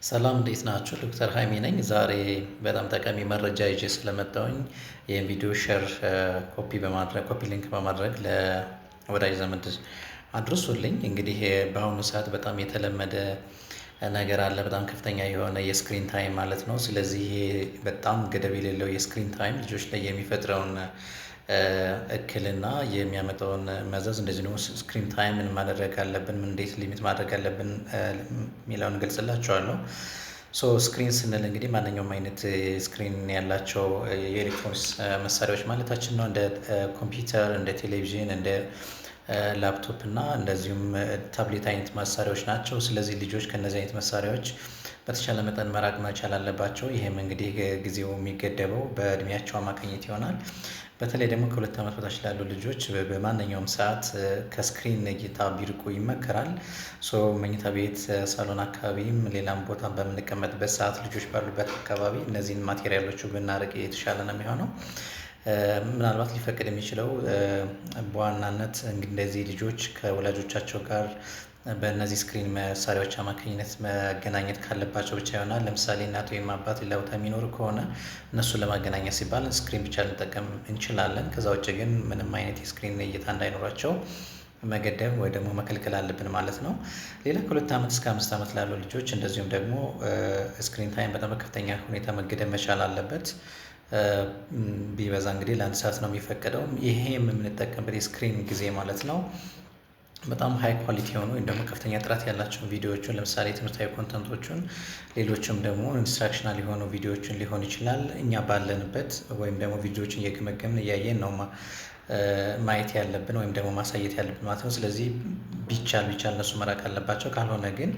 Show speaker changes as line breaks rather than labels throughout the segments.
ሰላም እንዴት ናችሁ? ዶክተር ሃይሚ ነኝ። ዛሬ በጣም ጠቃሚ መረጃ ይዤ ስለመጣሁኝ ይህን ቪዲዮ ሼር ኮፒ ሊንክ በማድረግ ለወዳጅ ዘመድ አድርሱልኝ። እንግዲህ በአሁኑ ሰዓት በጣም የተለመደ ነገር አለ፣ በጣም ከፍተኛ የሆነ የስክሪን ታይም ማለት ነው። ስለዚህ በጣም ገደብ የሌለው የስክሪን ታይም ልጆች ላይ የሚፈጥረውን እክልና የሚያመጣውን መዘዝ እንደዚህ ነው። ስክሪን ታይም ምን ማድረግ አለብን፣ ምን እንዴት ሊሚት ማድረግ አለብን የሚለውን ገልጽላቸዋለሁ። ስክሪን ስንል እንግዲህ ማንኛውም አይነት ስክሪን ያላቸው የኤሌክትሮኒክስ መሳሪያዎች ማለታችን ነው። እንደ ኮምፒውተር፣ እንደ ቴሌቪዥን፣ እንደ ላፕቶፕ እና እንደዚሁም ታብሌት አይነት መሳሪያዎች ናቸው። ስለዚህ ልጆች ከነዚህ አይነት መሳሪያዎች በተቻለ መጠን መራቅ መቻል አለባቸው። ይህም እንግዲህ ጊዜው የሚገደበው በእድሜያቸው አማካኝነት ይሆናል። በተለይ ደግሞ ከ2 ዓመት በታች ላሉ ልጆች በማንኛውም ሰዓት ከስክሪን እይታ ቢርቁ ይመከራል። መኝታ ቤት፣ ሳሎን አካባቢም ሌላም ቦታ በምንቀመጥበት ሰዓት ልጆች ባሉበት አካባቢ እነዚህን ማቴሪያሎቹ ብናርቅ የተሻለ ነው የሚሆነው። ምናልባት ሊፈቅድ የሚችለው በዋናነት እንደዚህ ልጆች ከወላጆቻቸው ጋር በእነዚህ ስክሪን መሳሪያዎች አማካኝነት መገናኘት ካለባቸው ብቻ ይሆናል። ለምሳሌ እናት ወይም አባት ሌላ ቦታ የሚኖሩ ከሆነ እነሱን ለማገናኘት ሲባል ስክሪን ብቻ ልንጠቀም እንችላለን። ከዛ ውጭ ግን ምንም አይነት የስክሪን እይታ እንዳይኖራቸው መገደብ ወይ ደግሞ መከልከል አለብን ማለት ነው። ሌላ ከ2 ዓመት እስከ 5 ዓመት ላሉ ልጆች እንደዚሁም ደግሞ ስክሪን ታይም በጣም በከፍተኛ ሁኔታ መገደብ መቻል አለበት። ቢበዛ እንግዲህ ለ1 ሰዓት ነው የሚፈቀደው። ይሄ የምንጠቀምበት የስክሪን ጊዜ ማለት ነው በጣም ሃይ ኳሊቲ የሆኑ ወይም ደግሞ ከፍተኛ ጥራት ያላቸውን ቪዲዮዎችን ለምሳሌ ትምህርታዊ ኮንተንቶችን፣ ሌሎችም ደግሞ ኢንስትራክሽናል የሆኑ ቪዲዮዎችን ሊሆን ይችላል እኛ ባለንበት ወይም ደግሞ ቪዲዮዎችን እየገመገምን እያየን ነው ማየት ያለብን ወይም ደግሞ ማሳየት ያለብን ማለት ነው። ስለዚህ ቢቻል እነሱ መራቅ አለባቸው። ካልሆነ ግን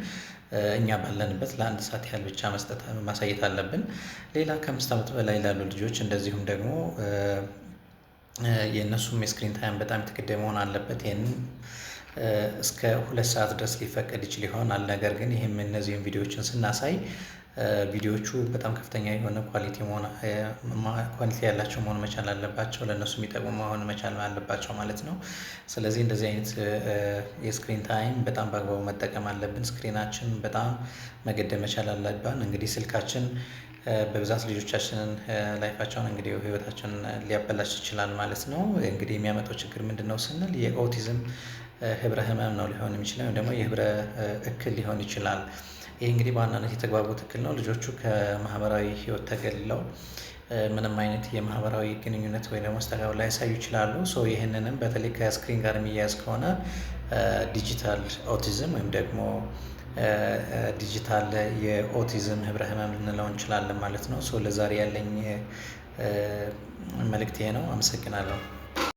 እኛ ባለንበት ለ1 ሰዓት ያህል ብቻ ማሳየት አለብን። ሌላ ከ5 ዓመት በላይ ላሉ ልጆች እንደዚሁም ደግሞ የእነሱም የስክሪን ታይም በጣም የተገደበ መሆን አለበት። ይህንን እስከ 2 ሰዓት ድረስ ሊፈቀድ ይችል ይሆናል። ነገር ግን ይህም እነዚህን ቪዲዮዎችን ስናሳይ ቪዲዮዎቹ በጣም ከፍተኛ የሆነ ኳሊቲ ያላቸው መሆን መቻል አለባቸው። ለእነሱ የሚጠቅሙ መሆን መቻል አለባቸው ማለት ነው። ስለዚህ እንደዚህ አይነት የስክሪን ታይም በጣም በአግባቡ መጠቀም አለብን። ስክሪናችን በጣም መገደብ መቻል አለብን። እንግዲህ ስልካችን በብዛት ልጆቻችንን ላይፋቸውን እንግዲህ ህይወታቸውን ሊያበላሽ ይችላል ማለት ነው። እንግዲህ የሚያመጣው ችግር ምንድን ነው ስንል የኦቲዝም ህብረ ህመም ነው ሊሆን የሚችለው፣ ወይም ደግሞ የህብረ እክል ሊሆን ይችላል። ይህ እንግዲህ በዋናነት የተግባቦት እክል ነው። ልጆቹ ከማህበራዊ ህይወት ተገልለው ምንም አይነት የማህበራዊ ግንኙነት ወይ ደግሞ መስተጋብር ላያሳዩ ይችላሉ። ይህንንም በተለይ ከስክሪን ጋር የሚያያዝ ከሆነ ዲጂታል ኦቲዝም ወይም ደግሞ ዲጂታል የኦቲዝም ህብረ ህመም ልንለው እንችላለን ማለት ነው። ለዛሬ ያለኝ መልእክት ይሄ ነው። አመሰግናለሁ።